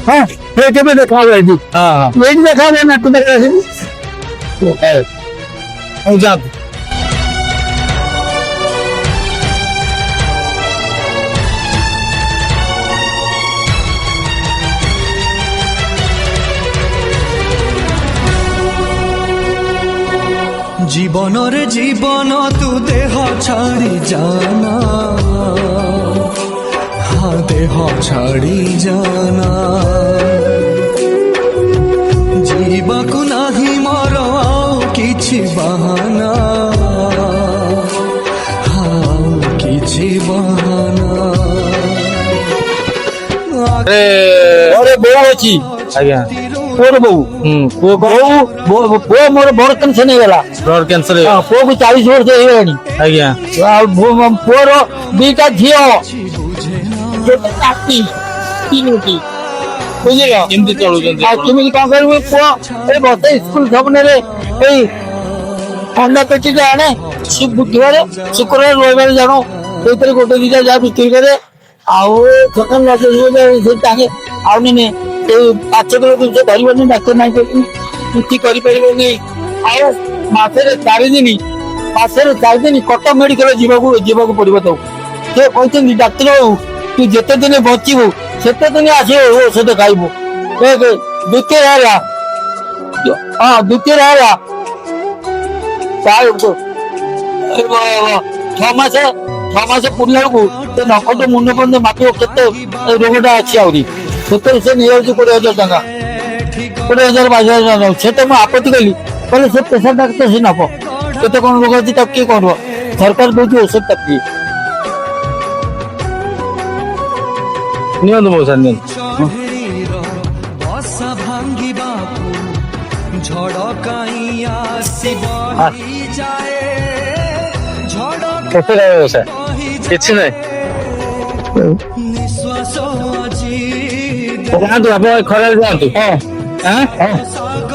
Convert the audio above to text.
ହଁ ସେ କେବେ ଦେଖା ହବ ଏଇଠି ଏଇଠି ଦେଖା ହବ ନାଟୁ ଦେଖା ଆସିବି ହଉ ଯାଆନ୍ତୁ। জীবনরে জীবন তু দেহ ছাড়ি জানা হ্যাঁ দেহ ছাড়ি জানা ଯିବାକୁ ନାହିଁ ମୋର ଆଉ କିଛି ବାହାନା ଆଉ କିଛି ବାହାନା ଘରେ ବୋଉ ଅଛି ଆଜ୍ଞା ପୁଅର ବୋଉ ପୁଅ ମୋର ବଡ ଟେନସନ ହେଇଗଲା ବ୍ଲଡ କ୍ୟାନ୍ସର ପୁଅକୁ 40 ବର୍ଷ ହେଇଗଲାଣି ଆଜ୍ଞା ଆଉ ପୁଅର 2ଟା ଝିଅ ଗୋଟେ ନାତି 3ଟି ବୁଝିଲ କେମିତି ଚଳୁଛନ୍ତି ଆଉ କେମିତି କଣ କରିବୁ ପୁଅ ଏଇ ବସେ ସ୍କୁଲ ସ୍ୱପ୍ନରେ ଏଇ ଅଣ୍ଡା ପେଟିଟା ଆଣେ ବୁଧବାର ଶୁକ୍ରବାର ରବିବାର ଜାଣୁ ସେଇଥିରେ ଗୋଟେ ଦିଟା ଯାହା ବିକ୍ରି କରେ ଆଉ ଦୋକାନ ସେ ତାଙ୍କେ ଆଉ ନେନେ ଏଇ 5 କିଲୋ ଜିନିଷ ଧରିବନି ଡାକ୍ତର ନାହିଁ କିଛି କରିପାରିବନି ଆଉ ମାସରେ 4 ଦିନ କଟକ ମେଡିକାଲ ଯିବାକୁ ପଡିବ ତାକୁ ସେ କହିଛନ୍ତି ଡାକ୍ତର ତୁ ଯେତେ ଦିନ ବଞ୍ଚିବୁ ସେତେ ଦିନ ଆସିବ ଔଷଧ ଖାଇବୁ ଦ୍ୱିତୀୟ ହେଲା ଛଅ ମାସ ପୁରିଲା ବେଳକୁ ସେ ନଖଟ ମୁଣ୍ଡ ପର୍ଯ୍ୟନ୍ତ ମାପିବ କେତେ ରୋଗଟା ଅଛି ଆହୁରି ସେଥିରେ ସେ ନେଇଯାଉଛି 20,000 ଟଙ୍କା 20,000 22,000 ଟଙ୍କା ସେଟା ମୁଁ ଆପତ୍ତି କଲି କହିଲେ ସେ ପେସା ଡାକ୍ତର ସେ ନବ କେତେ କଣ ରୋଗ ଅଛି ତାକୁ କିଏ କରିବ ସରକାର ଦଉଛି ଔଷଧ ତାକୁ ନିଅନ୍ତୁ ମଉସା ନିଅନ୍ତୁ ବସା ଭାଙ୍ଗିବାକୁ ଝଡ଼ କାଇଁ ଆସିବ ଯାଏ ଝଡ଼ କେତେ ଦେବେ ମଉସା କିଛି ନାହିଁ ନିଶ୍ୱାସ ଆଜି ଯାଆନ୍ତୁ ଆପଣ ଖରାରେ ଯାଆନ୍ତୁ ହଁ ସାଗର